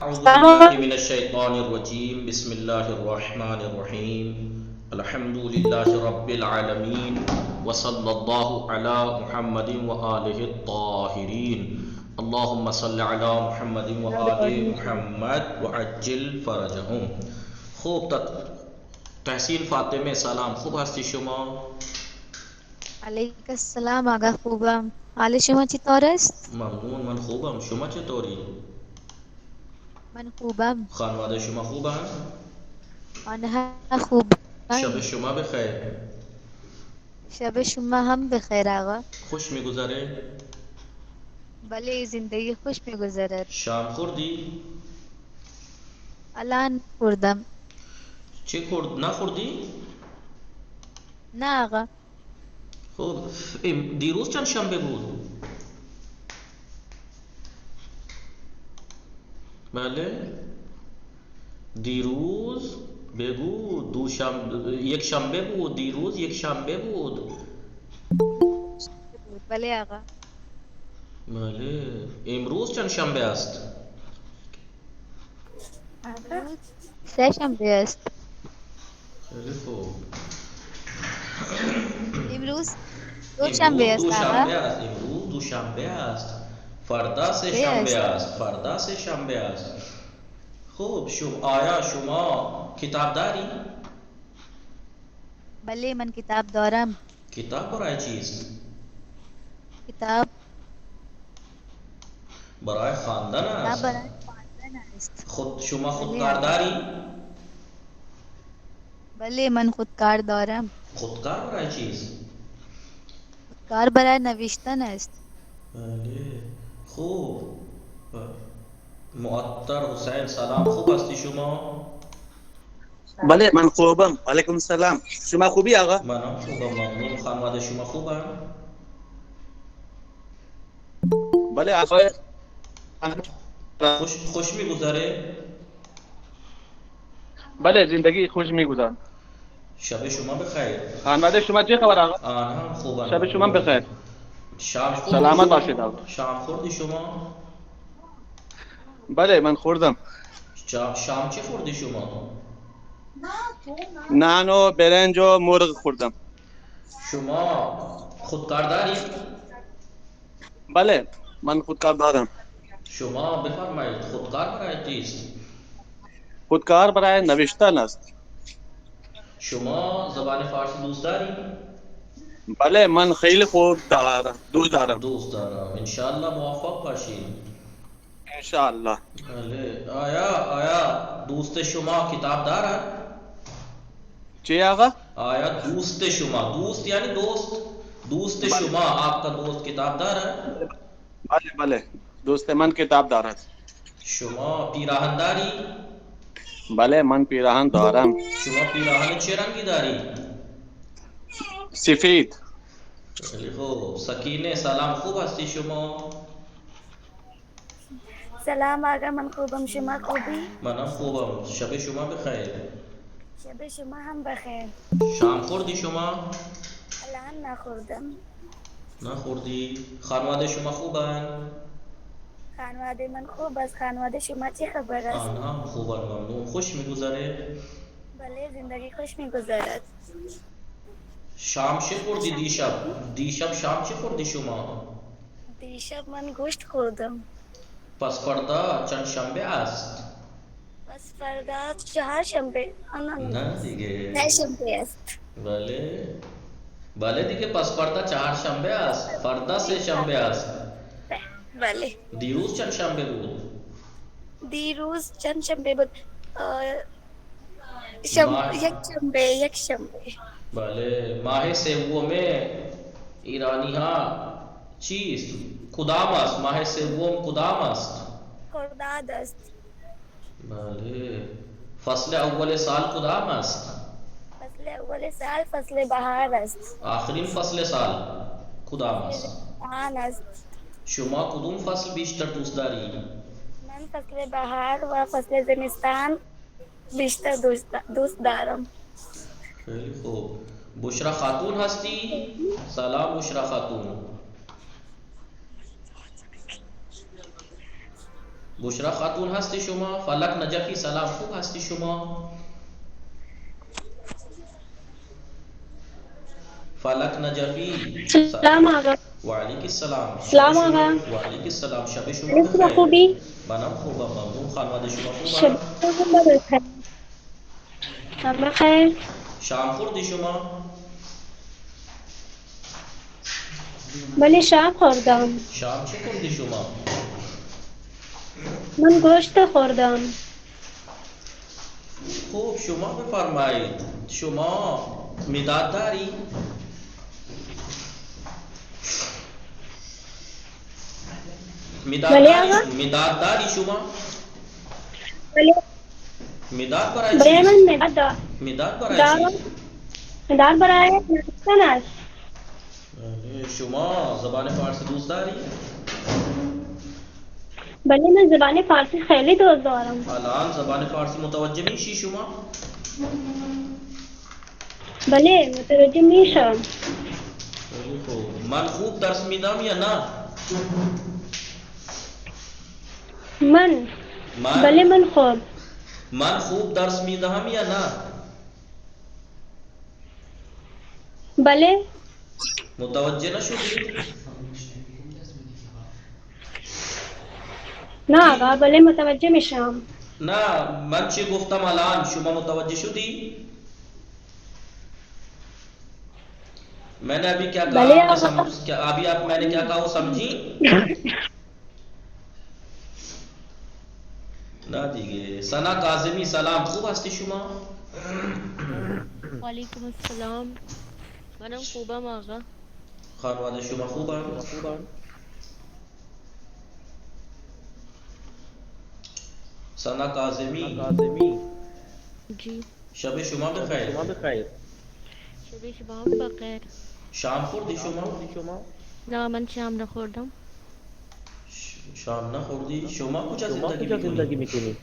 اعوذ باللہ من الشیطان الرجیم، بسم اللہ الرحمن الرحیم، الحمد للہ رب العالمین، وصلی اللہ علی محمد وآلہ الطاہرین، اللہم صلی علی محمد وآل محمد وعجل فرجہم. خوب تحسین فاطمه سلام، خوب هستی شما؟ علیک السلام آقا خوبم. حال شما چطور است؟ ممنون، من خوبم. شما چطوری؟ من خوبم. خانواده شما خوبن؟ آنها خوبند. شب شما بخیر. شب شما هم بخیر آقا. خوش میگذره؟ بله زندگی خوش میگذرد. شام خوردی؟ الان خوردم. چه نخوردی؟ نه آقا. خب دیروز چند شنبه بود؟ بله دیروز بگو یک شنبه بود. دیروز یک شنبه بود. بله آقا. بله امروز چند شنبه است؟ امروز سه شنبه است. خیلی خوب. امروز امروز دوشنبه است دوشنبه آقا. است. امروز دوشنبه است. فردا سه سه شنبه است. است. فردا سه شنبه است. خوب آیا شما کتاب داری؟ بله من کتاب دارم. کتاب برای چیست؟ کتاب برای خواندن است. برای خواندن است. شما بله خودکار آقا. داری؟ بله من خودکار دارم. خودکار برای چیست؟ خودکار برای نوشتن است. بله خوب. معطر حسین سلام، خوب هستی شما؟ بله من خوبم. علیکم السلام. شما خوبی آقا؟ منم خوبم ممنون. خانواده شما خوبن؟ بله آقا. خوش میگذره؟ بله زندگی خوش میگذرد. شب شما بخیر. خانواده شما چه خبر آقا؟ آنها خوبن شب شما ممنون. بخیر. شام خوردی سلامت شما؟ باشید آقا. شام خوردی شما؟ بله من خوردم. شام چی خوردی شما؟ نان و برنج و مرغ خوردم. شما خودکار داری؟ بله من خودکار دارم. شما بفرمایید خودکار برای چیست؟ خودکار برای نوشتن است. شما زبان فارسی دوست داری؟ بله من خیلی خوب دوست دارم. دوست دارم. انشاءالله موفق باشید. انشاءالله. بله آیا دوست شما کتاب دارد؟ چی آقا؟ آیا دوست شما، دوست یعنی دوست بله. شما، آپ کا دوست کتاب دارد؟ بله بله دوست من کتاب دارد. شما پیراهن داری؟ بله من پیراهن دارم. شما پیراهن چه رنگی داری؟ سفید. خیلی خوب. سکینه سلام، خوب هستی شما؟ سلام آقا من خوبم. شما خوبی؟ منم خوبم. شب شما بخیر. شب شما هم بخیر. شام خوردی شما؟ الان نخوردم. نخوردی؟ خانواده شما خوبن؟ خانواده من خوب است. خانواده شما چه خبر است؟ آنها هم خوبن ممنون. خوش میگذره؟ بله زندگی خوش میگذرد. شام چه خوردی دیشب شام چه خوردی شما؟ دیشب من گوشت خوردم. پس فردا چند شنبه است؟ پس فردا چهارشنبه. نه دیگه. سه شنبه است. بله دیگه. پس فردا چهارشنبه است. فردا سه شنبه است. بله. دیروز چند شنبه بود؟ دیروز چند شنبه بود؟ یک شنبه. بله. ماه سوم ایرانی ها چیست؟ کدام است؟ ماه سوم کدام است؟ خرداد است. بله. فصل اول سال کدام است؟ فصل اول سال فصل بهار است. آخرین فصل سال کدام است؟ آن است. شما کدوم فصل بیشتر دوست داری؟ من فصل بهار و فصل زمستان بیشتر دوست دارم. خیلی خوب. بشرا خاتون هستی؟ سلام بشرا خاتون. بشرا خاتون هستی شما؟ فلک نجفی سلام، خوب هستی شما؟ فلک نجفی سلام آقا. وعلیک السلام. سلام آقا. وعلیک السلام. شب شما شما بخیر. خوبی؟ منم خوبم ممنون. خانواده شما شب خوبن؟ بخیر. شب بخیر. شام خوردی شما؟ بله شام خوردم. شام چه خوردی شما؟ من گوشت خوردم. خوب، شما بفرمایید. شما مداد داری؟ بله آقا. مداد داری شما؟ بله. مداد برای برای چی؟ من مداد مداد برای دارم. چی؟ مداد برای نوشتن است. شما زبان فارسی دوست داری؟ بله من زبان فارسی خیلی دوست دارم. الان زبان فارسی متوجه میشی شما؟ بله متوجه میشم. خیلی خوب. من خوب درس میدم یا نه؟ من بله من خوب. من خوب درس میدهم یا نه؟ بله متوجه نشدی؟ نه آقا. بله متوجه میشم. نه، من چی گفتم الان شما متوجه شدی؟ میں نے ابھی کیا کہا بله آپ آقا. نے ابھی آپ میں نے کیا کہا وہ سمجھی؟ نہ دیگه. ثنا کاظمی سلام، خوب هستی شما؟ وعلیکم السلام. منم خوبم آقا. خانواده شما خوبن؟ ثنا کاظمی جی شب شما بخیر. شب شما بخیر. شام خوردی شما؟ نه من شام نخوردم. شام نخوردی؟ شما کجا زندگی میکنی؟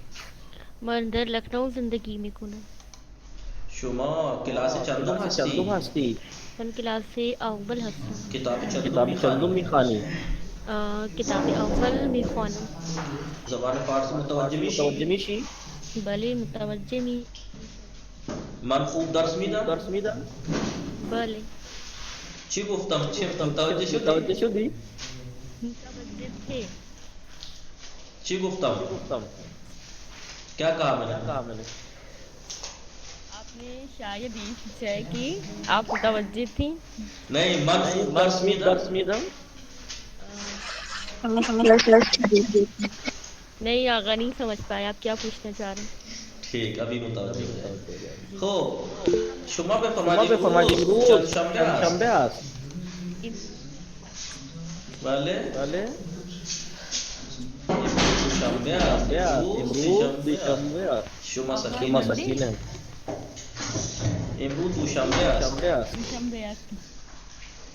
من در لکھنؤ زندگی میکنم. شما کلاس چندم هستی؟ من کلاس اول هستم. کتاب چندم میخوانی؟ کتاب اول میخوانم. زبان فارسی متوجه میشی؟ بله متوجه می. من خوب درس میدم؟ بله چی گفتم توجه شدی؟ متوجه تھے. چی گفتم؟ کیا کہا میں نے؟ آپ نے شاید یہ پوچھا ہے کہ آپ متوجہ تھی. نہیں، من خوب درس میدم. نہیں آغا نہیں سمجھ پائے آپ کیا پوچھنا چاہ رہے ہیں. ٹھیک، ابھی متوجہ ہو جائے. خوب، شما بفرمایید امروز چند شنبه است. بله شنبه است. امروز شنبه است. شما سکینه. امروز دوشنبه است.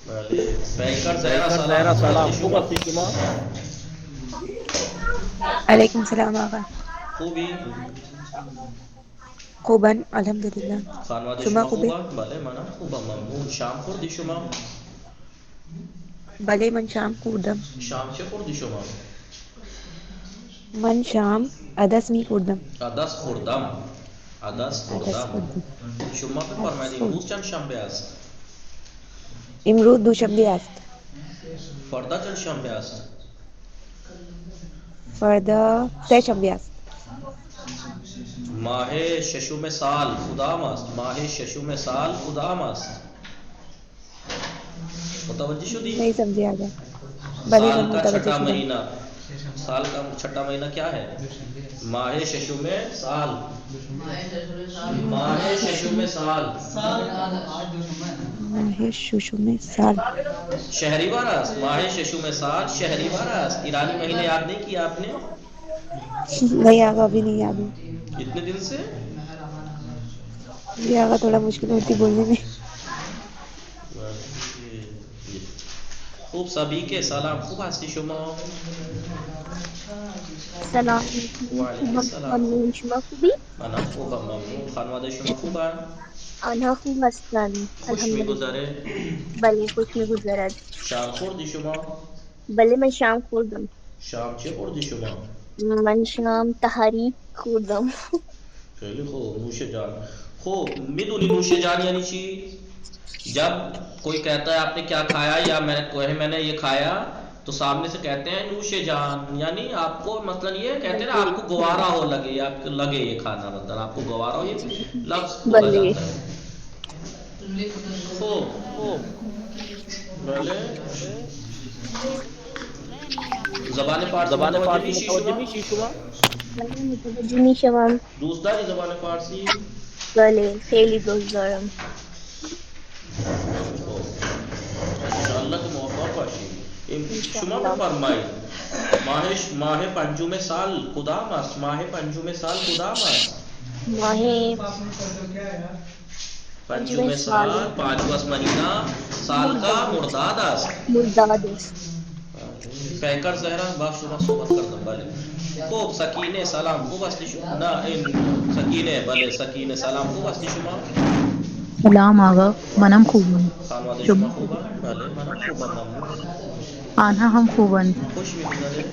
بله. پیکر زهرا سلام، خوب هستی شما؟ علیکم السلام آقا. خوبی؟ خوبن الحمدلله. خانواده شما شما خوبی؟ خوبن؟ بله منم خوبم ممنون. شام خوردی شما؟ بله من شام خوردم. شام چه خوردی شما؟ من شام عدس می خوردم. عدس خوردم. شما بفرمایید امروز چند شنبه است؟ امروز دوشنبه است. فردا چند شنبه است؟ فردا سه شنبه است. ماه ششم سال کدام است؟ ماه ششم سال کدام است؟ متوجه شدی؟ نہیں سمجھے آگا. بلے سال من کا متوجہ چھٹا شدم. مہینہ. سال کا چھٹا مہینہ کیا ہے؟ ماہ ششم سال. ماہ ششم سال. ماہ ششم سال. شہری بار است. ماہ ششم سال شہری بار است. ایرانی مہینے یاد نہیں کیا آپ نے؟ نہیں آگا ابھی نہیں یاد ہے. اتنے دن سے یہ آگا تھوڑا مشکل ہوتی بولنے میں. خوب سبھی کے سلام، خوب هستی شما؟ سلام وعلیکم السلام. ممنون. شما خوبی؟ منم خوبم ممنون. خانواده شما خوبن؟ آنها خوب هستند خوش الحمدلله. میگذره؟ بله خوش میگذرد. شام خوردی شما؟ بله من شام خوردم. شام چه خوردی شما؟ من شام تحریک خوردم. خیلی خوب، نوش جان. خوب، میدونی نوش جان یعنی چی؟ جب کوئی کہتا ہے آپ نے کیا کھایا یا میں نے یہ کھایا تو سامنے سے کہتے ہیں نوش جان، یعنی آپ کو مثلاً یہ کہتے ہیں نا آپ کو گوارا ہو لگے یا آپ کو لگے یہ کھانا، مطلب آپ کو گوارا ہو، یہ لفظ بولا بلے. جاتا ہے. خوب بھلے. زبان فارسی متوجہ نہیں شما؟ بله متوجه می شوم. دوست داری زبان فارسی؟ بله خیلی دوست دارم. انشاءاللہ که موفق باشید. شما انشاءالله. بفرمایید ماه پنجم سال کدام است؟ ماه پنجم سال کدام است؟ ماه پنجم سال پانچواں مہینہ سال کا مرداد است. مرداد است. پیکر زهرا با شما صحبت کردم. بله خوب. سکینه سلام خوب هستی شما؟ نه این سکینه. بله سکینه سلام خوب هستی شما؟ سلام آقا، منم خوبم. خانواده شما خوبن؟ بله منم خوبم، ممنون. آنها هم خوبند. خوش میگذره؟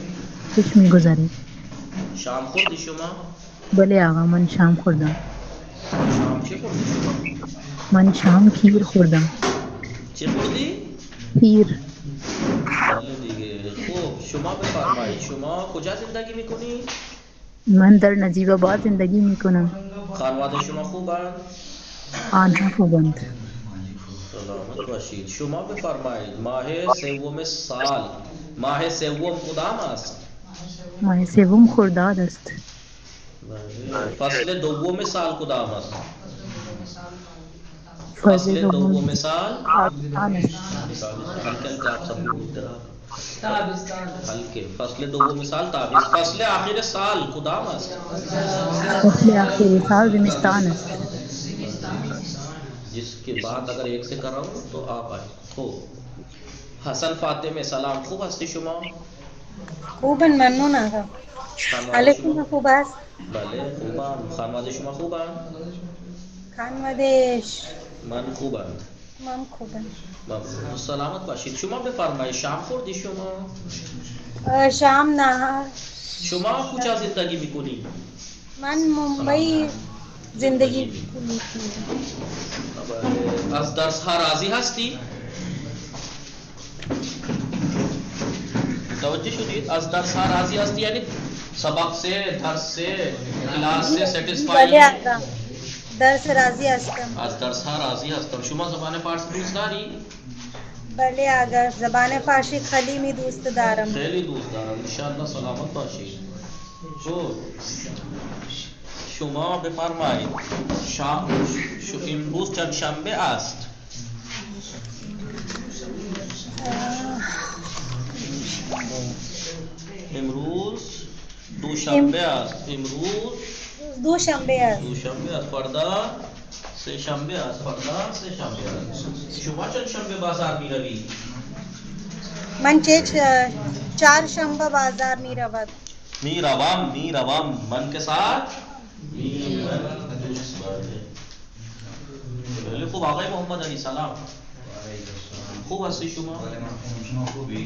خوش میگذره. شام خوردی شما؟ بله آقا، من شام خوردم. شام چی خوردی شما؟ من شام کھیر خوردم. چی خوردی؟ کھیر. بله دیگه. خوب شما بفرمایید شما کجا زندگی میکنی؟ من در نجیب آباد زندگی میکنم. خانواده شما خوبن؟ آنها خوبند. سلامت باشید. شما بفرمایید ماه سوم کدام است؟ ماه سوم خرداد است. فصل دوم سال کدام است؟ فصل دوم سال آن است. ہلکے آپ سب ہلکے. فصل دوم سال تابستان. فصل آخر سال کدام است؟ فصل آخر سال زمستان است. جس کے بعد اگر ایک سے کر رہا ہوں تو آپ آئے. خوب. حسن فاطمه سلام خوب هستی شما؟ خوبن ممنون آقا. حالتون خوب است؟ بله خوبم. خانواده شما خوبن؟ خانوادهش من خوبم. من خوبم. ممنون. سلامت باشید. شما بفرمایید شام خوردی شما؟ شام نه. شما کجا زندگی میکنی؟ من ممبئی زندگی میکنم. از درس ها راضی هستی؟ توجه شدید؟ از درس ها راضی هستی یعنی سبق سے، درس سے، کلاس سے سیٹسفائی؟ بله آقا درس راضی هستم. از درس ها راضی هستم. شما زبان فارسی دوست داری؟ بله آقا زبان فارسی خیلی می دوست دارم. خیلی دوست دارم. انشاءالله سلامت باشید. خوب. شما بفرمایید امروز چند شنبه است؟ امروز دوشنبه است. امروز دوشنبه است. دوشنبه است. فردا سه شنبه است. فردا سه شنبه است. شما چند شنبه بازار می روی؟ من چهار شنبه بازار می رود. می روم من کے ساتھ خوب. آقای محمد علی سلام خوب هستی شما؟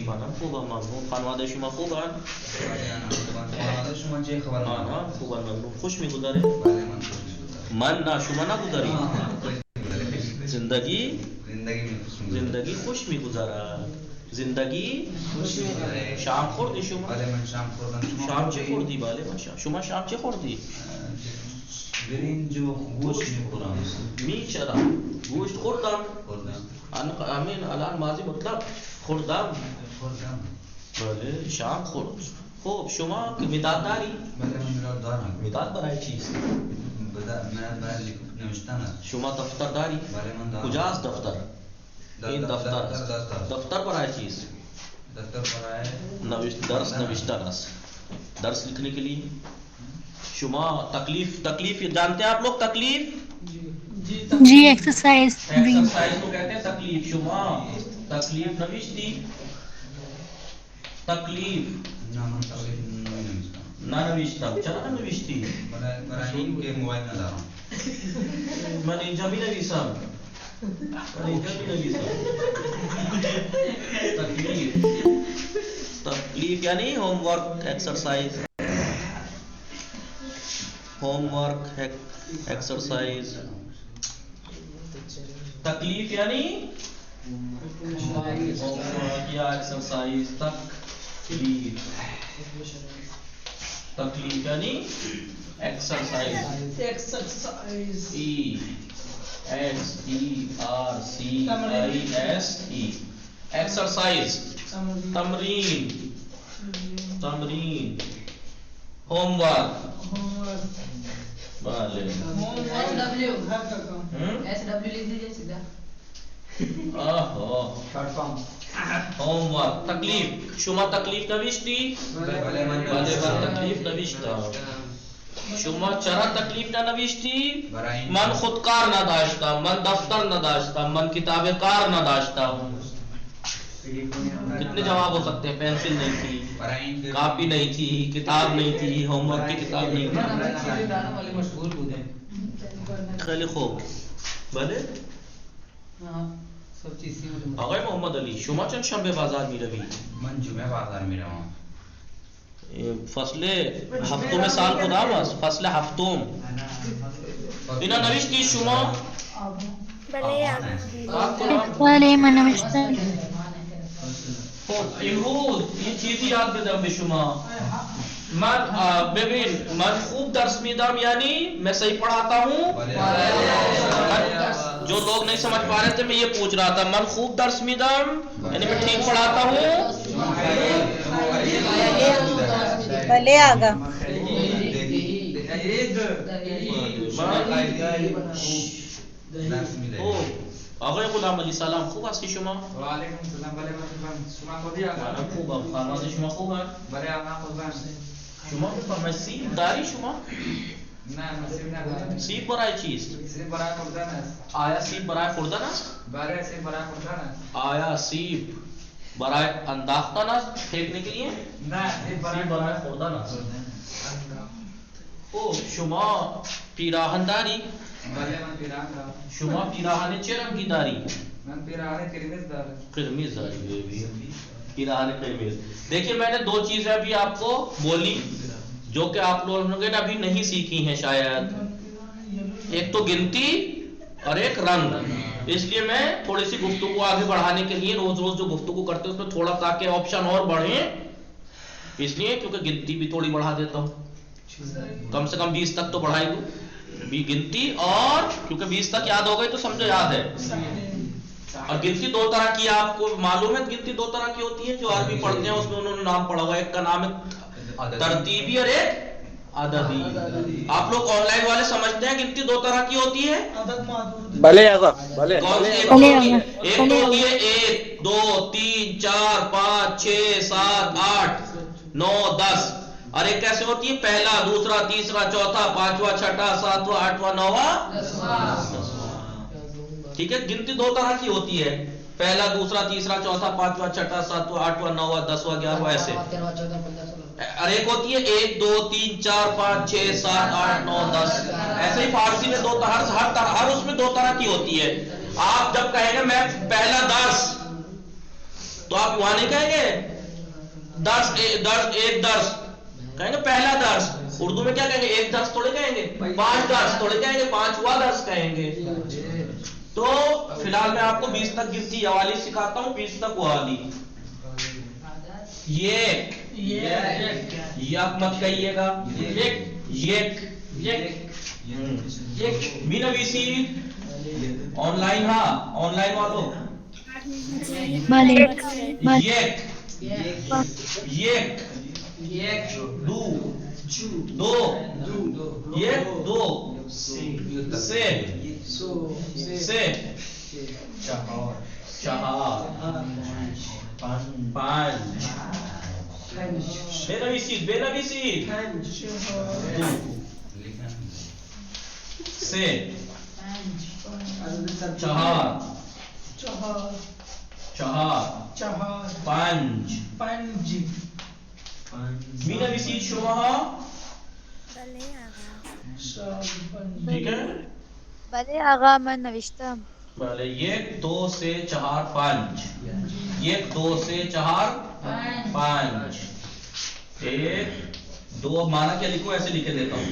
منم خوبم ممنون. خانواده شما خوبن؟ آنها خوبن ممنون. خوش میگذره؟ من نه شما نگذاری. زندگی خوش میگذرد. زندگی شام خوردی شما؟ شام چه خوردی؟ بله من شما شام چه خوردی؟ برنج و گوشت میخورم. میچرم گوشت خوردم. امین الان ماضی مطلب خوردم. بله شام خورد. خوب شما مداد داری؟ بله من مداد دارم. مداد برای چیست؟ مداد برای نوشتن است. شما دفتر داری؟ بله من دارم. کجاست دفتر؟ این دفتر برای چیست؟ دفتر برای درس نوشتن است. درس لکھنے کے لیے. شما تکلیف جانتے ہیں آپ لوگ؟ تکلیف جی ایکسرسائز کو کہتے ہیں تکلیف. شما تکلیف نوشتی؟ تکلیف نہ نوشتم. چرا نہ نوشتی؟ برای که موبایل ندارم. من اینجا می نویسم. تکلیف یعنی homework exercise. Homework exercise. تکلیف یعنی ہوم ورک یا ایکسرسائز. تکلیف یعنی ایکسرسائز. EXERCISE exercise. تمرین. Homework. Homework. تکلیف. شما تکلیف نوشتی؟ تکلیف نوشتا. شما چرا تکلیف نوشتی؟ من خودکار نداشتم، من دفتر نداشتم، من کتاب کار نداشتم. کتنے جواب ہو سکتے ہیں؟ پینسل نہیں تھی، کاپی نہیں تھی، کتاب نہیں تھی، ہوم ورک کی کتاب نہیں تھی. خیلی خوب. بله آقای محمد علی شما چند شنبه بازار میروی؟ من جمعه بازار میروم. فصل هفتم سال کدام است؟ فصل هفتم. اینا نوشتی شما؟ بله من نوشتم. خب امروز این چیزی یاد بدم به شما. من ببین من خوب درس میدم یعنی میں صحیح پڑھاتا ہوں. جو لوگ نہیں سمجھ پا رہے تھے میں یہ پوچھ رہا تھا من خوب درس میدم یعنی میں ٹھیک پڑھاتا ہوں. بھلے آگا. آقای غلام علی سلام خوب هستی شما؟ وعلیکم السلام. بله شما خوبی آقا؟ من خوبم. خانواده شما خوبن؟ بله آقا خوبم. شما بفرمایید سیب داری شما؟ نه سیب ندارم. سیب برای چیست؟ سیب برای خوردن است. آیا سیب برای خوردن است؟ بله سیب برای خوردن است. آیا سیب برای انداختن است پھینکنے کے لیے؟ نه سیب برای خوردن است. او شما پیراهن داری؟ بله من پیراهن دارم. شما پیراهن چه رنگی داری؟ من پیراهن قرمز دارم. قرمز داری پیراهن قرمز. دیکھیے میں نے دو چیزیں ابھی آپ کو بولی جو کہ آپ لوگوں نے ابھی نہیں سیکھی ہیں شاید. ایک تو گنتی اور ایک رنگ. اس لیے میں تھوڑی سی گفتگو آگے بڑھانے کے لیے روز روز جو گفتگو کرتے ہیں اس میں تھوڑا تاکہ آپشن اور بڑھیں اس لیے کیونکہ گنتی بھی تھوڑی بڑھا دیتا ہوں. کم سے کم 20 تک تو بڑھائی دوں بھی گنتی. اور کیونکہ 20 تک یاد ہو گئی تو سمجھو یاد ہے. اور گنتی دو طرح کی آپ کو معلوم ہے. گنتی دو طرح کی ہوتی ہے جو عربی پڑھتے ہیں اس میں انہوں نے نام پڑھا ہوا. ایک کا نام ہے ترتیبی اور ایک عددی. آپ لوگ آن لائن والے سمجھتے ہیں گنتی دو طرح کی ہوتی ہے. بھلے آگا. بھلے ایک تو ہوتی ہے 1 2 3 4 5 6 7 8 9 10. اور ایک کیسے ہوتی ہے پہلا دوسرا تیسرا چوتھا پانچواں چھٹا ساتواں آٹھواں نواں. ٹھیک ہے. گنتی دو طرح کی ہوتی ہے پہلا دوسرا تیسرا چوتھا پانچواں چھٹا ساتواں آٹھواں نواں 10واں 11واں ایسے. اور ایک ہوتی ہے 1 2 3 4 5 6 7 8 9 10. ایسے ہی فارسی میں دو طرح ہر اس میں دو طرح کی ہوتی ہے. آپ جب کہیں گے میں پہلا درس تو آپ وہاں نہیں کہیں گے درس ایک درس کہیں گے پہلا درس. اردو میں کیا کہیں گے ایک درس تھوڑے کہیں گے 5 درس تھوڑے کہیں گے 5واں درس کہیں گے. تو فی الحال میں آپ کو 20 تک گنتی والی سکھاتا ہوں. 20 تک والی. یک مت کہیے گا. نویسی آن لائن. ہاں آن لائن والوں دو سے چہار پانچ بے نویسی سے چہار پانچ می نویسی شما. ٹھیک ہے. بله آقا من نوشتم. بله 1 2 سے 4 5 1 2 سے 4 5 1 2. مانا کیا لکھو ایسے لکھ دیتا ہوں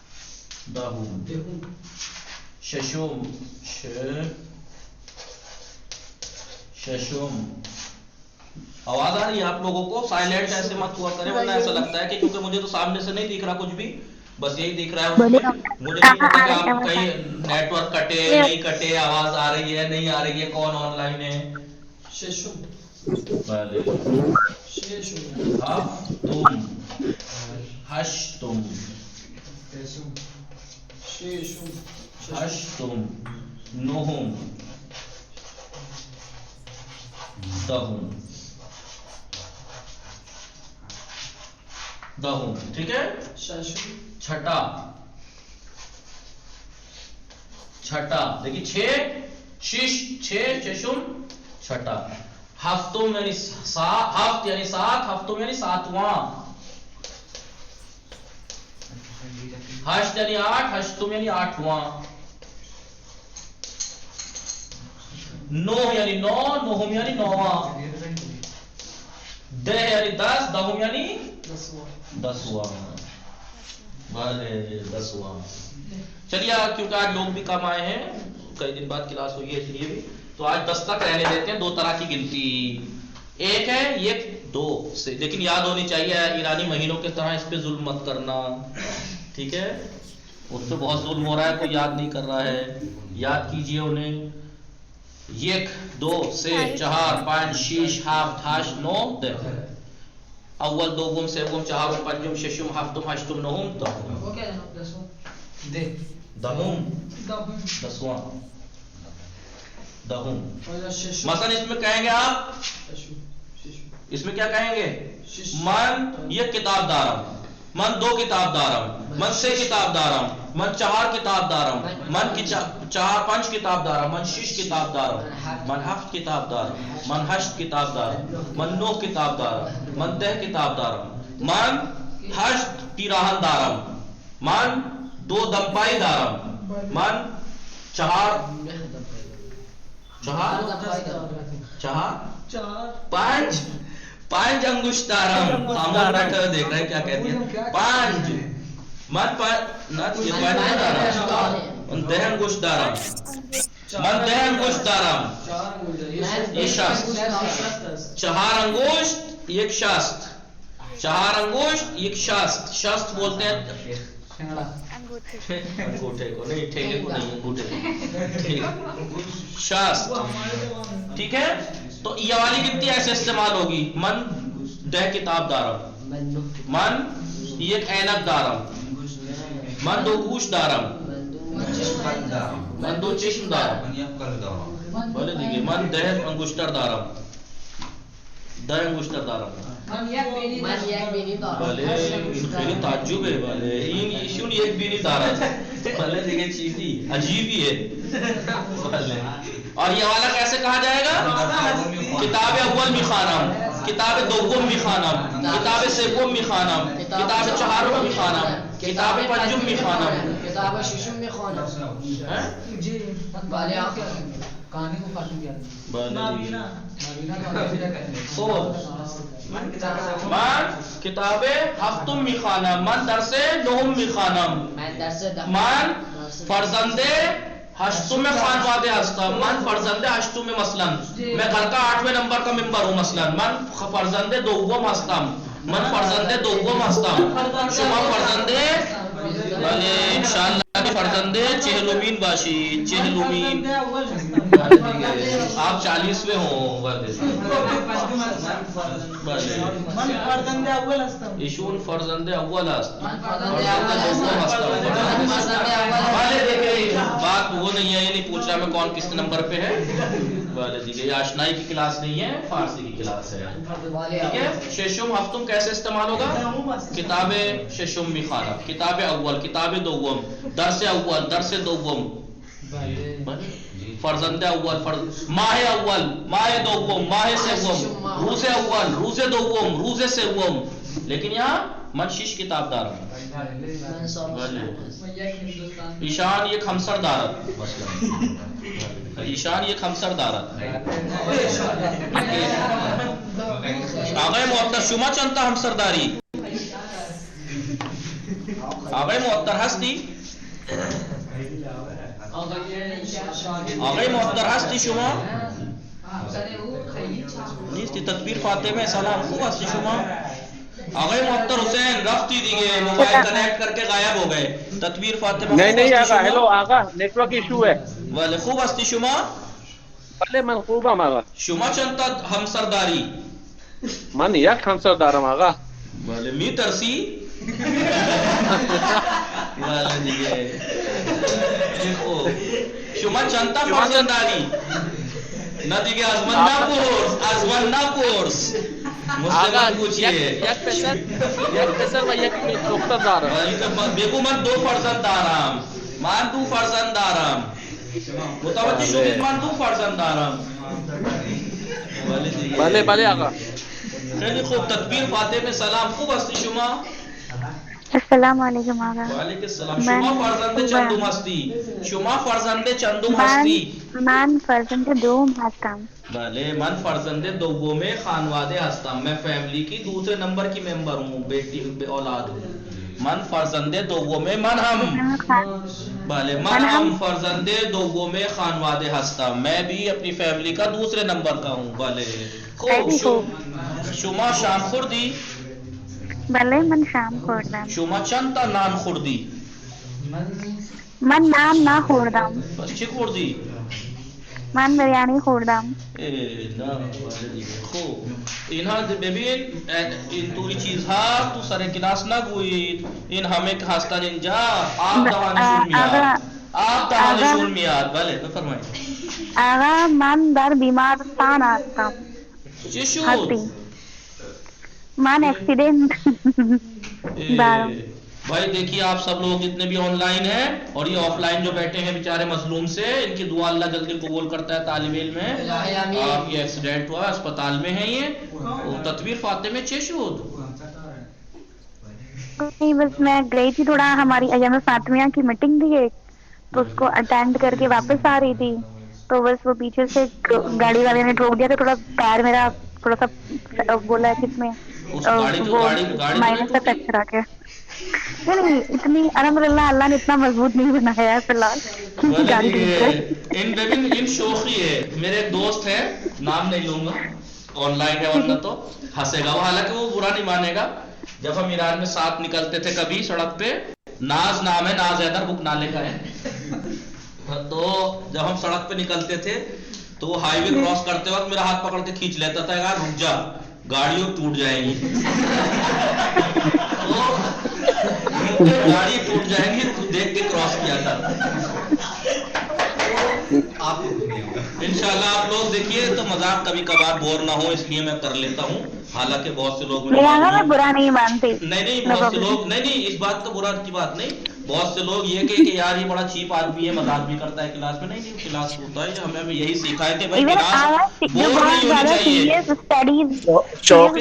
دہم ششم ششم آواز آ رہی ہے آپ لوگوں کو؟ سائلنٹ ایسے مت ہوا کرے ورنہ ایسا لگتا ہے کہ کیونکہ مجھے تو سامنے سے نہیں دکھ رہا کچھ بھی، بس یہی دکھ رہا ہے اس میں، مجھے نہیں پتا کہ آپ کہیں نیٹ ورک کٹے نہیں کٹے، آواز آ رہی ہے نہیں آ رہی ہے، کون آن لائن ہے؟ ششم ہفتم ہشتم ہشتم نہم دہم دہم، ٹھیک ہے؟ چھٹا چھٹا دیکھیے چھ ششم چھٹا، ہفتم یعنی ہفت یعنی سات، ہفتم یعنی ساتواں، ہشت یعنی آٹھ، ہشتم یعنی آٹھواں، نو یعنی نو، نہم یعنی نواں، دہ یعنی دس، دہم یعنی دسواں، بھلے دسواں۔ چلیے کیونکہ آج لوگ بھی کم آئے ہیں، کئی دن بعد کلاس ہوئی ہے اس لیے بھی، تو آج 10 تک رہنے دیتے ہیں۔ دو طرح کی گنتی، ایک ہے یہ 2 سے، لیکن یاد ہونی چاہیے ایرانی مہینوں کے طرح اس پہ ظلم مت کرنا، ٹھیک ہے؟ اس پہ بہت ظلم ہو رہا ہے، کوئی یاد نہیں کر رہا ہے، یاد کیجئے انہیں۔ 1 2 3 4 5 6 7 8 9 10، اول دوم سوم چہارم پنجم ششم ہفتم ہشتم نہم دہم دسواں دہم۔ مثلا اس میں کہیں گے آپ، اس میں کیا کہیں گے؟ من یک کتاب دارم، من 2 کتاب دارم، من 3 کتاب دارم، من 4 کتاب دارم، من 5 کتاب دارم، من 6 کتاب دارم، من 7 کتاب دارم، من 8 کتاب دارم، من 9 کتاب دارم، من 10 کتاب دارم، من 8 پیراہن دارم، من 2 دمپائی دارم، من 4 5 انگشت دارم، آمون بیٹھا دیکھ رہے ہیں کیا کہتی ہے، 5 من 10 انگشت دارم، من 10 انگشت دارم، یہ شست 4 انگشت 1 شست، 4 انگشت 1 شست، شست بولتے ہیں انگوٹھے کو، نہیں ٹھیلے کو نہیں، انگوٹھے کو، شست، ٹھیک ہے؟ تو یہ والی گنتی ایسے استعمال ہوگی، من 10 کتاب دارم، من 1 اینک دارم، من 2 گوش دارم، من 2 چشم دارم، بولے دیکھیے من 10 انگشتر دارم، 10 انگشتر دارم، بھلے خیلی تعجب ہے، بھلے ایشون 1 بھی نہیں دارم، بھلے دیکھیں چیزی عجیب ہی ہے، بھلے۔ اور یہ والا کیسے کہا جائے گا؟ کتاب اول میخوانم، کتاب دوم میخوانم، کتاب سوم میخوانم، کتاب چہارم میخوانم، کتاب پنجم میخوانم، کتاب ششم میخوانم، جی بھلے آپ کہانی کو کاٹوں گیا، من کتاب ہفتم میخوانم، من درس نہم میخوانم، من فرزند ہشتم خانواده هستم، من فرزند هشتم مثلا، میں گھر کا 8ویں نمبر کا ممبر ہوں، مثلا من فرزند دوم هستم، من فرزند دوم هستم، شما فرزند بله انشاءاللہ فرزند 40مین باشید، 40مین، آپ 40ویں ہوں، ایشون فرزند اول است، بات وہ نہیں ہے، یہ نہیں پوچھ رہا میں کون کس نمبر پہ ہے، یہ آشنائی کی کلاس نہیں ہے، فارسی کی کلاس ہے، ٹھیک ہے؟ ششم ہفتم کیسے استعمال ہوگا؟ کتاب ششم میخوانم، کتاب اول، کتاب دوم، درس اول، درس دوم، فرزند اول، ماہ اول، ماہ دوم، ماہ سوم، روز اول، روز دوم، روز سوم، لیکن یہاں من 6 کتاب دارم، ایشان یک همسر دارد، ایشان یک همسر دارد. آقای محتر شما چند تا همسر داری؟ آقای محتر هستی؟ آقای محتر هستی شما؟ نیستی؟ تکبیر فاطمه سلام خوب هستی شما؟ آقای محتر حسین رفتی دیگه موبائل کنیکٹ کر کے غائب ہو گئے. تکبیر فاطمه نہیں آقا ہیلو آقا نیٹ ورک ایشو ہے. بله خوب هستی شما؟ بله من خوبم آقا. شما چند تا همسرداری؟ من یک همسر دارم آقا. بله میترسی؟ بله دیگه خوب. شما چند تا فرزند داری؟ نه دیگه از من نپرس مسلمان پوچھئے. یک پسر و یک دختر دارم. بگو من 2 فرزند دارم. من 2 فرزند دارم. متوجه شدید من 2 فرزند دارم. بله آقا. خیلی خوب. تکبیر فاطمه سلام خوب هستی شما؟ السلام علیکم آقا. وعلیکم السلام. شما فرزند چندم هستی؟ شما فرزند چندم هستی؟ من فرزند دوم هستم. بله من فرزند دوم خانواده هستم. میں فیملی کی دوسرے نمبر کی ممبر ہوں. بیٹی اولاد ہوں. من فرزند دوم من هم فرزند دوم خانواده هستم. میں بھی اپنی فیملی کا دوسرے نمبر کا ہوں. بله خوب. شما شام خوردی؟ بله من شام خوردم. شما چند تا نان خوردی؟ من نان نخوردم. بس چی خوردی؟ من بریانی خوردم. نه خوب. اینها ببین این طوری چیزها تو سر کلاس نگویید. این همه که هستن اینجا آب دهانشون میاد. بله بفرمایید. آقا من در بیمارستان هستم. چی شد؟ من ایکسیڈنٹ دارم. بھائی دیکھیے آپ سب لوگ جتنے بھی آن لائن ہیں اور یہ آف لائن جو بیٹھے ہیں بیچارے مظلوم سے، ان کی دعا اللہ جلدی قبول کرتا ہے. طالب علم ہے آپ، یہ ایکسیڈنٹ ہوا اسپتال میں ہیں. یہ تطویر فاطمہ چھ شہود. نہیں بس میں گئی تھی تھوڑا، ہماری ایام فاطمیہ کی میٹنگ تھی ایک، تو اس کو اٹینڈ کر کے واپس آ رہی تھی، تو بس وہ پیچھے سے گاڑی والے نے ٹھوک دیا تو تھوڑا پیر میرا تھوڑا سا بولا ہے کس میں مائنس کا فریکچر آ گیا. نہیں اتنی الحمدللہ اللہ نے اتنا مضبوط نہیں بنایا ہے فی الحال. ان شوخی ہے. میرے ایک دوست ہے، نام نہیں لوں گا، آن لائن ہے ورنہ تو ہنسے گا وہ، حالانکہ وہ برا نہیں مانے گا. جب ہم ایران میں ساتھ نکلتے تھے کبھی سڑک پہ، ناز نام ہے، ناز حیدر بک نالے کا ہے، تو جب ہم سڑک پہ نکلتے تھے تو وہ ہائی وے کراس کرتے وقت میرا ہاتھ پکڑ کے کھینچ لیتا تھا، یار رک جا گاڑیوں ٹوٹ جائیں گی. گاڑی ٹوٹ جائیں گی تو دیکھ کے کراس کیا تھا. انشاءاللہ آپ لوگ دیکھیے تو مذاق کبھی کبھار بور نہ ہو اس لیے میں کر لیتا ہوں. حالانکہ بہت سے لوگ میں برا نہیں مانتے. نہیں بہت سے لوگ نہیں اس بات تو برا کی بات نہیں. بہت سے لوگ یہ کہ یار یہ بڑا چیپ آدمی ہے، مذاق بھی کرتا ہے کلاس میں. نہیں کلاس ہوتا ہے، ہمیں یہی سیکھا ہے کہ بھائی کلاس بور نہیں ہونی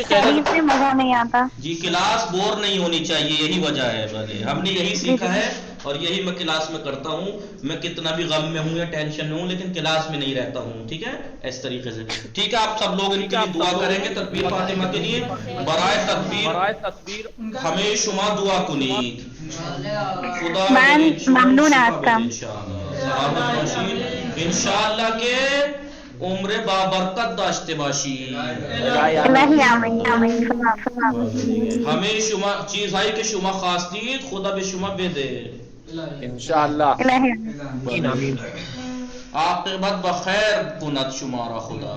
چاہیے. مزہ نہیں آتا جی، کلاس بور نہیں ہونی چاہیے، یہی وجہ ہے. ہم نے یہی سیکھا ہے اور یہی میں کلاس میں کرتا ہوں. میں کتنا بھی غم میں ہوں یا ٹینشن میں ہوں لیکن کلاس میں نہیں رہتا ہوں. ٹھیک ہے اس طریقے سے. ٹھیک ہے آپ سب لوگ ان کے لیے دعا کریں گے تکبیر فاطمہ کے لیے. برائے تکبیر ہمیں شما دعا کنید. خدا ممنون هستم. انشاءاللہ که عمر بابرکت داشته باشی. الهی آمین. همه شما چیزهایی که شما خواستید خدا به شما بده انشاءاللہ. الهی آمین. عاقبت بخیر کند شما را خدا.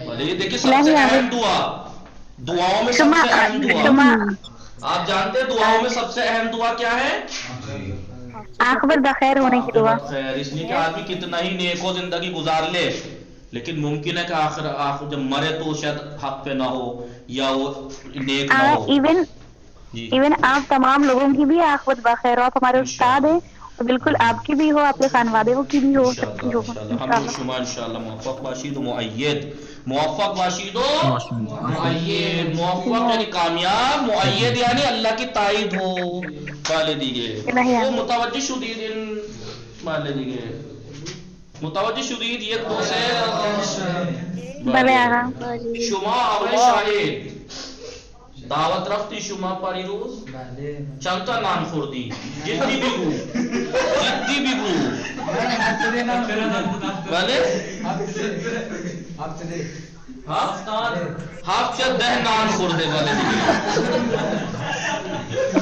ولی دیکھیں سب سے اہم دعاؤں میں سب سے اہم دعا آپ جانتے ہیں دعاؤں میں سب سے اہم دعا کیا ہے؟ عاقبت بخیر ہونے کی دعا. خیر اس لیے کہ آدمی کتنا ہی نیک و زندگی گزار لے لیکن ممکن ہے کہ آخر جب مرے تو شاید حق پہ نہ ہو یا وہ نیک نہ ہو. ایون آپ تمام لوگوں کی بھی عاقبت بخیر ہو. آپ ہمارے استاد ہیں تو بالکل آپ کی بھی ہو، آپ کے خانوادے کی بھی ہو، سب کی ہو. ہم شما انشاءاللہ موفق باشید و مؤید. موفق باشید و مؤید. موفق یعنی کامیاب، مؤید یعنی اللہ کی تائید ہو. بالے دیگه وہ متوجہ شدید ان بالے دیگه متوجہ شدید یک دو سے بله آقا. شما آقای شاهد دعوت رفتی شما پریروز چند تا نان خوردی؟ جدی بگو. بله هفت ده نان خورده بله دیگه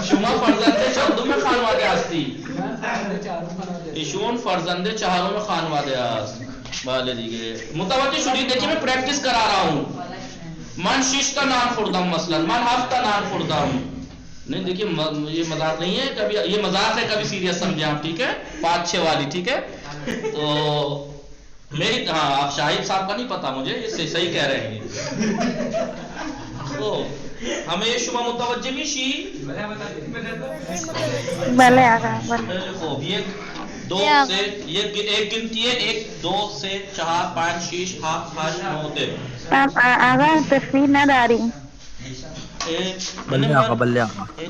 شما فرزند چندم خانواده هستی؟ ایشون فرزند چهارم خانواده است. بله دیگه متوجه شدید؟ دیکھیے میں پریکٹس کرا رہا ہوں. من 6 کا نان خوردم مثلا، من 7 کا نان خوردم. نہیں دیکھیے یہ مذاق نہیں ہے، کبھی یہ مذاق ہے کبھی سیریس سمجھیں آپ، ٹھیک ہے؟ 5-6 والی، ٹھیک ہے؟ تو میری ہاں آپ شاہد صاحب کا نہیں پتا مجھے، یہ صحیح کہہ رہے ہیں. تو ہمیں یہ شما متوجہ میشی؟ بله آقا بله. خوب یک دو سے ایک گنتی ہے، 1 2 3 4 5 6 7 8 9 10. آقا تصویر نداری. بلے آقا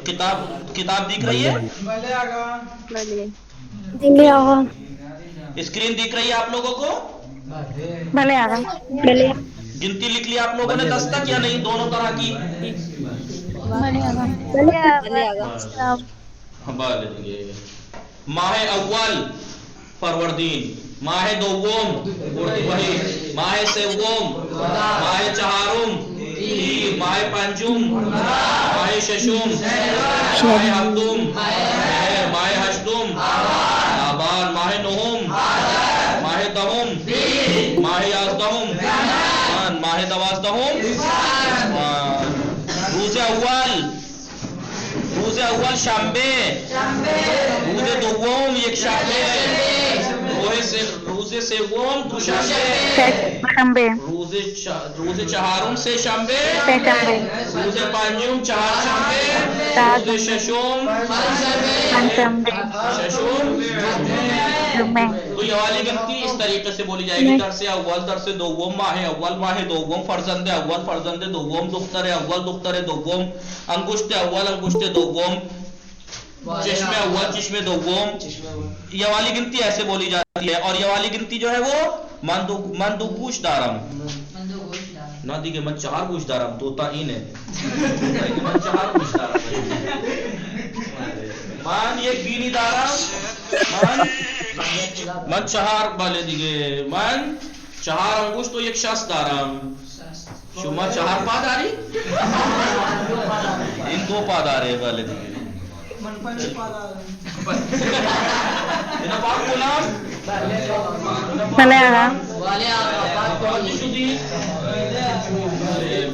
کتاب دکھ رہی ہے؟ بھلے آقا بلے آقا اسکرین دکھ رہی ہے آپ لوگوں کو؟ بله آقا بلے گنتی لکھ لی آپ لوگوں نے 10 تک یا نہیں؟ دونوں طرح کی. بلے آقا ماہ اول فروردین، ماہ دوم وہی، ماہ سوم، ماہ چہارم تیر، ماہ پنجم، ماہ ششم، ماہ ہفتم، ماہ ہشتم آبان، ماہ نہم، ماہ دہم، ماہ یازدہم، ماہ دوازدہم، روز اول شنبه، روز دوم یک شنبه، روز سوم دوشنبه، روز چهارم سه شنبه، روز پنجم چهارشنبه، روز ششم تو یہ والی گنتی اس طریقے سے بولی جائے گی. درس اول، درس دوم، ماہ اول، ماہ دوم، فرزند اول، فرزند دوم، دختر اول، دختر دوم، انگشت اول، انگشت دوم، چشم اول، چشم دوم. یہ والی گنتی ایسے بولی جاتی ہے. اور یہ والی گنتی جو ہے وہ من دو گوش دارم نہ دیگه من 4 گوش دارم، دوتا اینه من 4 گوش دارم، من یک بینی دارم، من 4 بله دیگه من 4 انگشت و یک شست دارم. شما 4 پا داری؟ این 2 پا داره. بله دیگه من 5 پا دارم. اینا پاک کنم؟ بله آقا متوجه شدی؟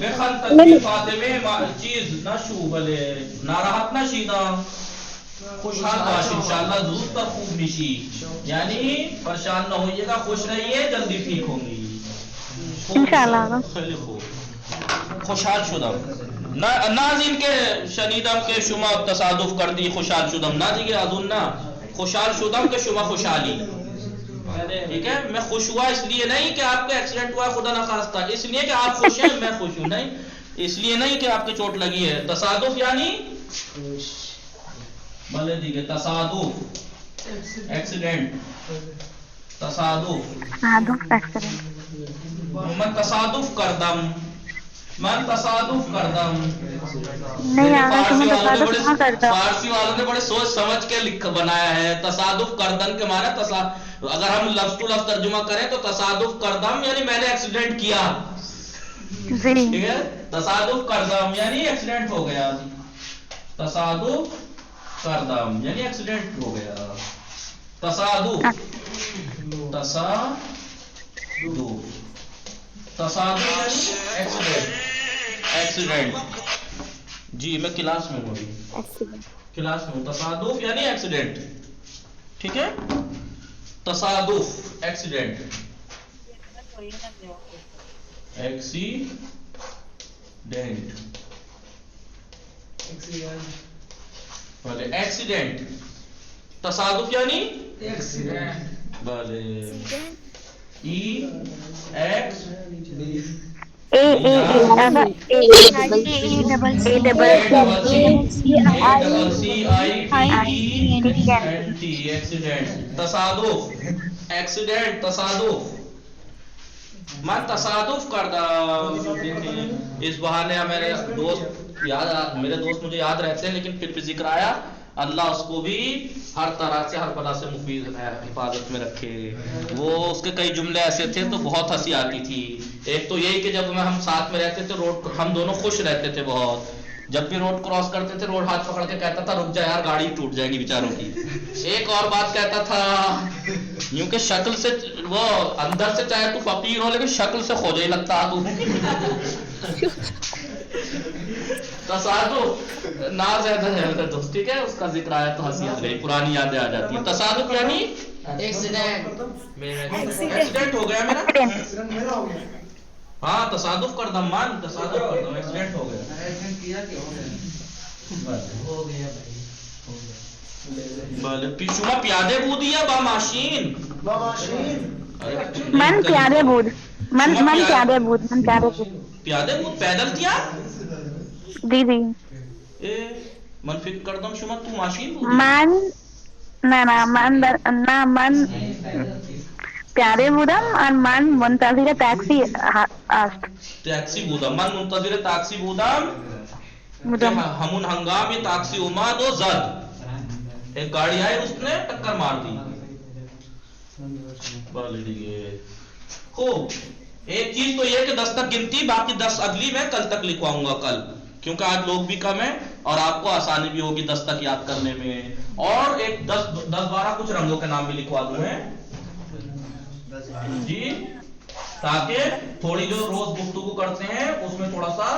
بخن تدبیر فاطمه چیز نشو، بله ناراحت نشیدم، خوشحال باش انشاءاللہ زود تر خوب میشی، یعنی پریشان نہ ہوئیے گا، خوش رہیے، جلدی ٹھیک ہوں گی انشاءاللہ. خیلی خوب. خوشحال شدم نہ از این که شنیدم که شما تصادف کردی خوشحال شدم، نه دیگه از اون نه، خوشحال شدم که شما خوشحالی. ٹھیک ہے؟ میں خوش ہوا اس لیے نہیں کہ آپ کا ایکسیڈنٹ ہوا ہے خدا نخواستہ، اس لیے کہ آپ خوش ہیں میں خوش ہوں، نہیں اس لیے نہیں کہ آپ کی چوٹ لگی ہے. تصادف یعنی بھلے دیگه تصادف ایکسیڈنٹ، تصادف من تصادف کردم، من تصادف کردم. نہیں آقا تمہیں تصادف نہ کرتا. فارسی والوں نے بڑے سوچ سمجھ کے بنایا ہے. تصادف کردن کے معنی اگر ہم لفظ ٹو لفظ ترجمہ کریں تو تصادف کردم یعنی میں نے ایکسیڈنٹ کیا. ٹھیک ہے؟ تصادف کردم یعنی ایکسیڈنٹ ہو گیا. تصادف کردم یعنی ایکسیڈنٹ ہو گیا. تصادف تصادف ایکسیڈنٹ ایکسیڈنٹ. جی میں کلاس میں ہوں، کلاس میں ہوں. تصادف یعنی ایکسیڈنٹ، ٹھیک ہے؟ تصادف ایکسیڈنٹ، ایکسیڈنٹ بھلے ایکسیڈنٹ. تصادف یعنی ایکسیڈنٹ. بھلے ای ایکس تصادف ایکسیڈنٹ. تصادف میں تصادف کرتا. اس بہانے میرے دوست مجھے یاد رہتے ہیں لیکن پھر بھی ذکر آیا. اللہ اس کو بھی ہر طرح سے ہر بلا سے مفید حفاظت میں رکھے. وہ اس کے کئی جملے ایسے تھے تو بہت ہنسی آتی تھی. ایک تو یہی کہ جب ہم ساتھ میں رہتے تھے روڈ ہم دونوں خوش رہتے تھے بہت. جب بھی روڈ کراس کرتے تھے روڈ ہاتھ پکڑ کے کہتا تھا رک جا یار گاڑی ٹوٹ جائے گی بیچاروں کی. ایک اور بات کہتا تھا یوں کہ شکل سے وہ اندر سے چاہے تو فقیر ہو لیکن شکل سے خوجہ ہی لگتا تو. تصادف نا زیادہ ہے دوست ٹھیک ہے اس کا ذکر آیا تو ہنسی آ گئی پرانی یادیں آ جاتی ہیں. تصادف یعنی ایکسیڈنٹ ہو گیا میرا. ہاں تصادف کر دم مان تصادف کر دم ایکسیڈنٹ ہو گیا. شما پیادے بودی یا با ماشین من پیادے بود من پیادے بود من پیادے بود پیادے بود پیدل کیا جی جی من فکر کردم شما تو ماشین بودی من نہ من پیادے بودم اور من منتظر ٹیکسی ٹیکسی بودم من منتظر ٹیکسی بودم ہمون ہنگام ٹیکسی اومد و زد. ایک گاڑی آئی اس نے ٹکر مار دی. خوب ایک چیز تو یہ کہ 10 تک گنتی باقی 10 اگلی میں کل تک لکھواؤں گا کل کیونکہ آج لوگ بھی کم ہیں اور آپ کو آسانی بھی ہوگی 10 تک یاد کرنے میں. اور ایک 10-12 کچھ رنگوں کے نام بھی لکھوا دوں ہیں جی تاکہ تھوڑی جو روز گفتگو کرتے ہیں اس میں تھوڑا سا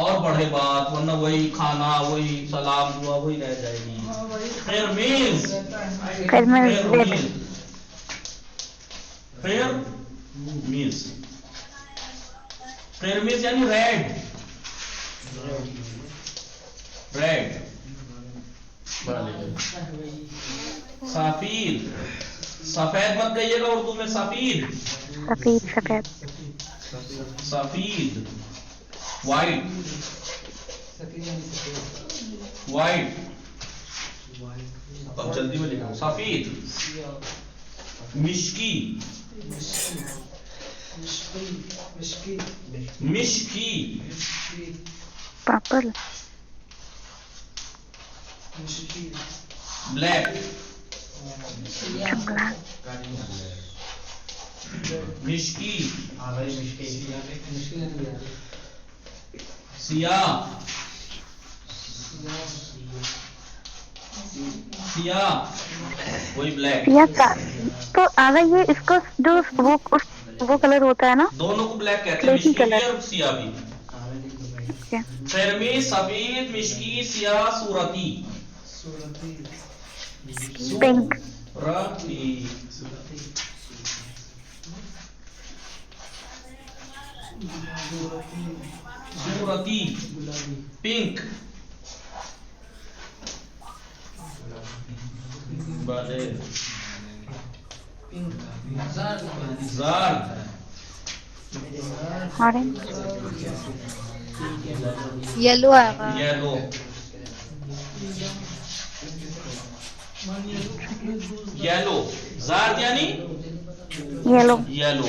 اور بڑھے بات ورنہ وہی کھانا وہی سلام دعا وہی رہ جائے گی. خیرمیز خیرمیز یعنی ریڈ سفید سفید مت کہیے گا اردو میں سفید سفید وائٹ اب جلدی میں لکھا سفید مشکی پرپل بلیک مشکی سیاہ وہی بلیک تو اگر یہ اس کو جو وہ کلر ہوتا ہے نا دونوں کو بلیک کہتے ہیں مشکی بھی اور سیاہ بھی. خیرمی سفید مشکی سیاہ صورتی پنک صورتی پنک زرد یلو یلو یلو زرد یعنی یلو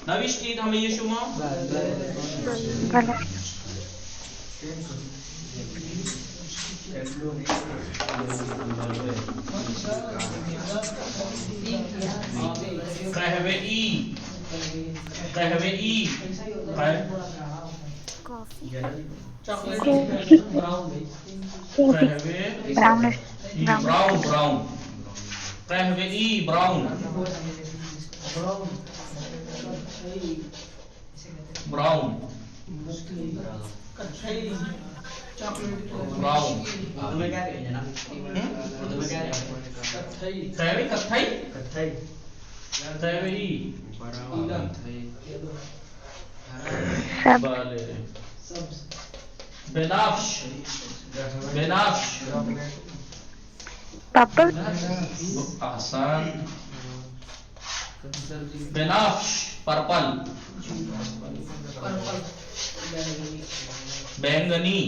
نوشتید همه شما قهوه‌ای براؤن بنفش پرپل احسن بنفش پرپل بینگنی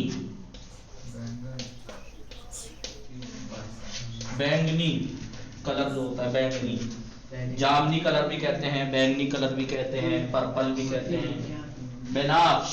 کلر جو ہوتا ہے بینگنی جامنی کلر بھی کہتے ہیں بینگنی کلر بھی کہتے ہیں پرپل بھی کہتے ہیں بنفش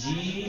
GREEN,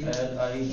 LIG,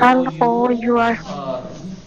COLOUR,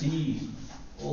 CO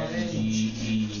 ORANGE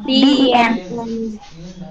DEN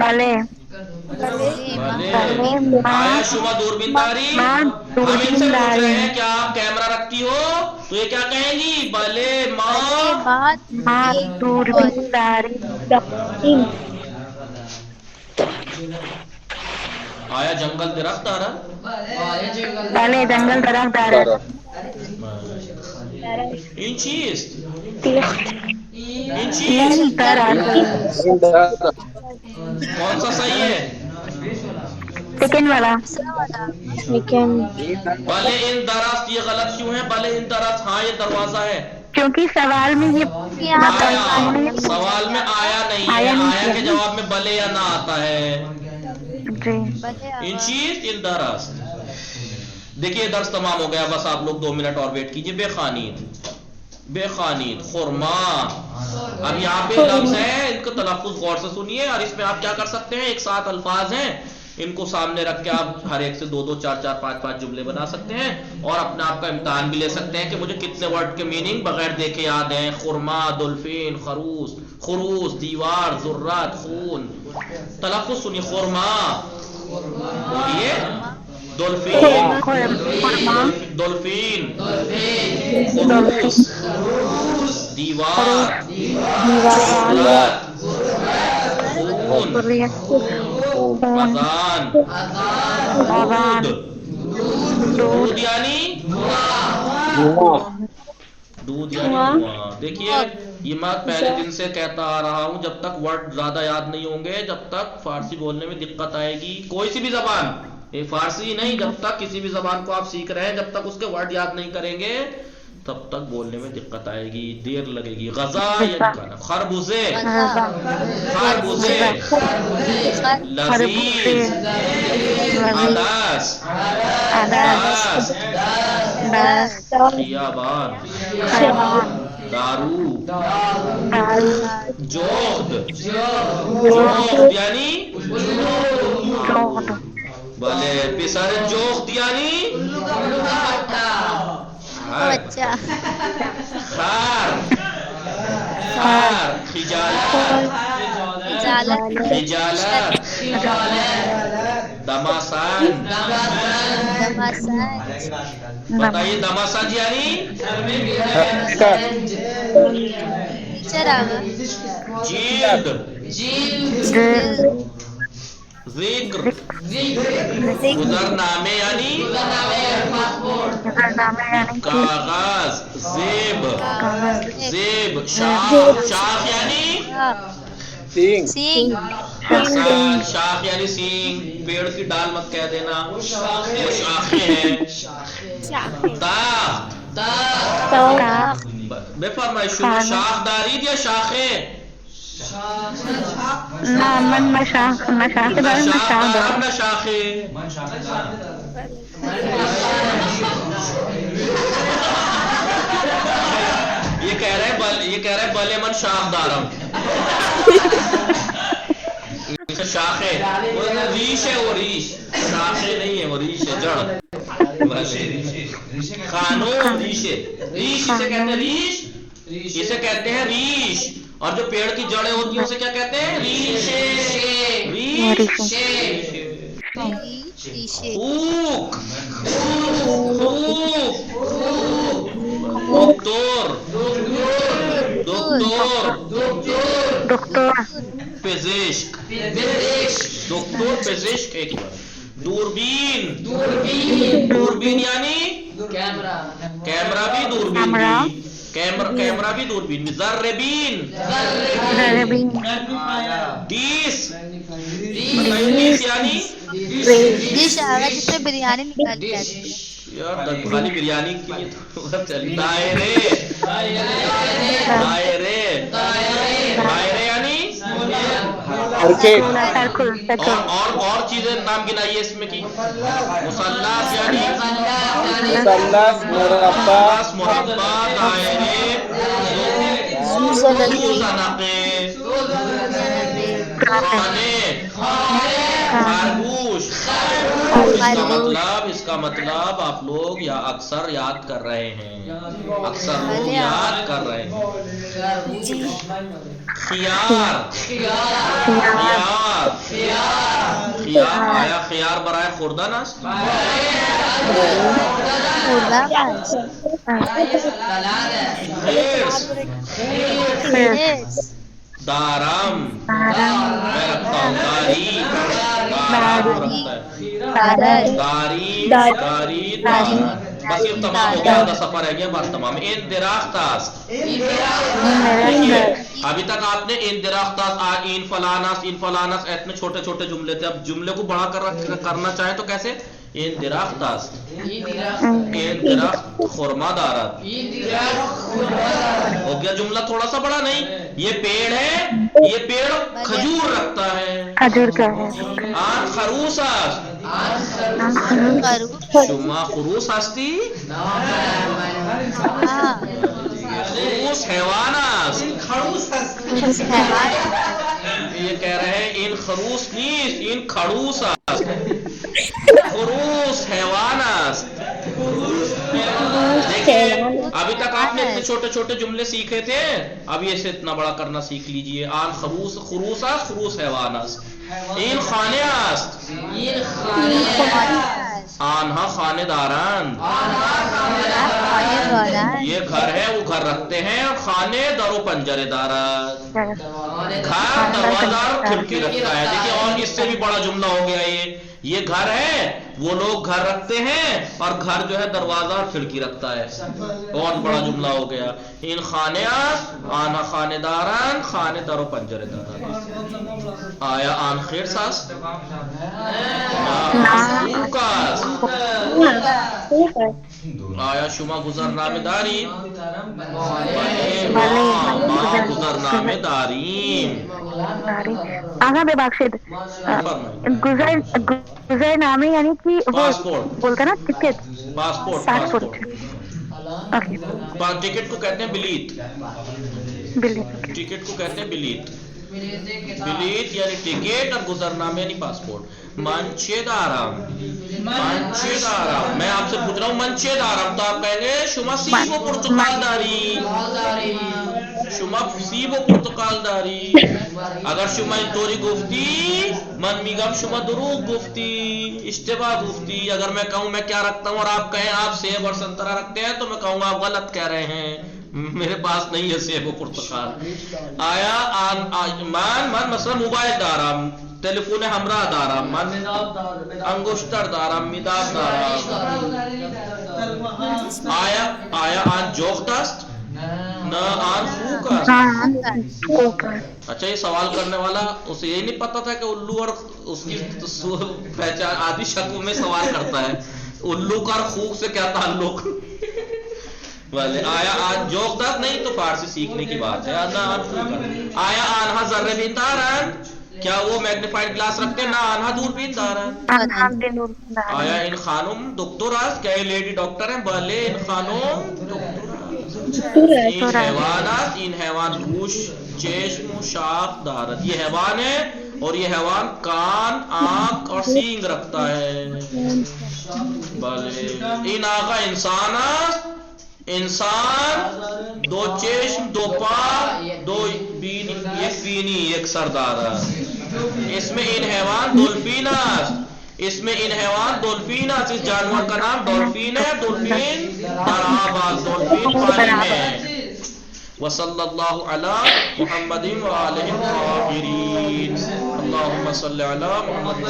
بلے آیا شما دوربین داری؟ ہم ان سے پوچھ رہے ہیں کیا آپ کیمرہ رکھتی ہو؟ تو یہ کیا کہیں گی؟ بلے ماں دوربین داری. آیا جنگل درخت دارا؟ بلے جنگل درخت دارا. این چیست؟ این این چیست؟ درخت. کون سا صحیح ہے؟ سیکنڈ والا. بلے ان درخت یہ غلط کیوں ہے؟ بلے ان درخت ہاں یہ دروازہ ہے. کیونکہ سوال میں یہ آیا سوال میں آیا نہیں ہے. آیا کے جواب میں بلے یا نہ آتا ہے. ان چیز ان درخت. دیکھیے درس تمام ہو گیا. بس آپ لوگ 2 منٹ اور ویٹ کیجیے. بے خانید خرما. اب یہاں پہ لفظ ہے ان کا تلفظ غور سے سنیے. اور اس میں آپ کیا کر سکتے ہیں؟ ایک ساتھ الفاظ ہیں ان کو سامنے رکھ کے آپ ہر ایک سے 2 4 5 جملے بنا سکتے ہیں. اور اپنا آپ کا امتحان بھی لے سکتے ہیں کہ مجھے کتنے ورڈ کے میننگ بغیر دیکھے یاد ہیں. خرما، دولفین، خروس، دیوار، ذرات، خون. تلفظ سنیے. خرما بولیے. دولفین، خروس، دیوار، خون، اذان، دودھ یعنی دیکھیے یہ میں پہلے دن سے کہتا آ رہا ہوں جب تک ورڈ زیادہ یاد نہیں ہوں گے جب تک فارسی بولنے میں دقت آئے گی. کوئی سی بھی زبان، یہ فارسی نہیں، جب تک کسی بھی زبان کو آپ سیکھ رہے ہیں جب تک اس کے ورڈ یاد نہیں کریں گے تب تک بولنے میں دقت آئے گی، دیر لگے گی. غذا یعنی خربوزے، لذیذ، عدس، خیابان، دارو، جوخد یعنی بلے پسر جوخد یعنی خار، خجالت، دماسان. بتائیے دماسان یعنی جلد، ذکر، گزرنامے یعنی کاغذ، زیب، شاخ یعنی شاخ یعنی سینگ. پیڑ کی ڈال مت کہہ دینا، یہ شاخیں ہیں. بے فرمائش شاخ داری یا شاخیں؟ یہ کہہ رہے بلے من شاخ دارم. شاخیں ریش ہے، وہ ریش شاخیں نہیں ہے، وہ ریش ہے، جڑ. قانون ریشے، ریش اسے کہتے ہیں، ریش اسے کہتے ہیں ریش. اور جو پیڑ کی جڑیں ہوتی ہیں اسے کیا کہتے ہیں؟ ریشے. خوک، دکتور، پزشک، ایک بار. دوربین یعنی کیمرہ بھی دوربین بھی، کیمرہ بھی دوربین بھی. ذربین، ڈیس یعنی جس میں بریانی نکالی جاتی ہے. یار خالی بریانی کے لیے تو چلی. دائرے یعنی اور چیزیں نام گنائیے اس میں کی. مثلث یعنی مربع، دائرے، خانے، خرگوش. اس کا مطلب آپ لوگ یا اکثر یاد کر رہے ہیں, اکثر لوگ یاد کر رہے ہیں. خیار. آیا خیار برائے خوردن است. دارم. میں رکھتا ہوں داری. بس یہ تمام ہو گیا, 10 صفحہ رہ گیا, بات تمام. ان درخت است. ابھی تک آپ نے ان درخت ان فلانس اتنے چھوٹے چھوٹے جملے تھے. اب جملے کو بڑا کر کرنا چاہیں تو کیسے؟ ان درخت است. ان درخت خرما دارد. ہو گیا جملہ تھوڑا سا بڑا نہیں. یہ پیڑ ہے, یہ پیڑ کھجور رکھتا ہے. کھجور کا ہے. آن خروس است. شما خروس ہستی. خروس حیوان است. یہ کہہ رہے ہیں ان خروس نیست, ان کھڑوس است. خروس حیوان است. دیکھیں ابھی تک آپ نے اتنے چھوٹے چھوٹے جملے سیکھے تھے, اب یہ سے اتنا بڑا کرنا سیکھ لیجئے. آن خروس است, خروس حیوان است. این خانه است. آنها خانه دارند. یہ گھر ہے, وہ گھر رکھتے ہیں. اور خانے در و پنجرے دارند. گھر دروازہ اور کھڑکی رکھتا ہے. دیکھیے اور اس سے بھی بڑا جملہ ہو گیا. یہ گھر ہے, وہ لوگ گھر رکھتے ہیں, اور گھر جو ہے دروازہ اور کھڑکی رکھتا ہے. بہت بڑا جملہ ہو گیا. ان خانے است, آنها خانه دارند. خانے در و پنجرے دارند. آیا آن خرس است. خوک است. آیا شما گذرنامه دارید؟ ما گذرنامه داریم. آقا ببخشید, گذرنامه یعنی کہ وہ بولتا نا ٹکٹ. پاسپورٹ. ٹکٹ کو کہتے ہیں بلیت. ٹکٹ کو کہتے ہیں بلیت. بلیت یعنی ٹکٹ, اور گزرنامے یعنی پاسپورٹ. منچے دارم. میں آپ سے پوچھ رہا ہوں منچے دارم, تو آپ کہیں گے شما سیب و پرتقال داری. شما سیب و پرتقال داری. اگر شما این طوری گفتی من میگم شما دروغ گفتی, اشتباه گفتی. اگر میں کہوں میں کیا رکھتا ہوں اور آپ کہیں آپ سیب اور سنترا رکھتے ہیں, تو میں کہوں گا آپ غلط کہہ رہے ہیں, میرے پاس نہیں ہے سیب و پرتقال. آیا من مثلا موبائل دارم, تلفون همراه دارم, من انگشتر دارم, مداد دارم. آیا آن جغد است؟ نہ آن خوک است. اچھا, یہ سوال کرنے والا اسے یہی نہیں پتا تھا کہ الو اور اس کی پہچان آدھی شکل میں سوال کرتا ہے. الو کا اور خوک سے کیا تعلق؟ آیا آن جوک دست نہیں, تو فارسی سیکھنے کی بات ہے. آیا آنہا ذرے بین دارند, کیا وہ میگنیفائڈ گلاس رکھتے ہیں؟ نہ آنہا دور بین دارند. آیا ان خانم دکتر است, کیا یہ لیڈی ڈاکٹر ہیں؟ بلے ان خانم دکتر است. این حیوان است, این حیوان گوش چشم و شاخ دارد. یہ حیوان ہے, اور یہ حیوان کان, آنکھ اور سینگ رکھتا ہے. بلے این آقا انسان است, انسان دو چشم, دو پا, دو بینی, ایک بینی, ایک سردار. اس میں ان حیوان دولفین است. اس میں ان حیوان دولفین است. اس جانور کا نام ڈولفین ہے. دولفین برآب, دولفین پانی میں ہے. وصلی اللہ علی محمد وآلہ الطاہرین. اللہم صلی علی محمد.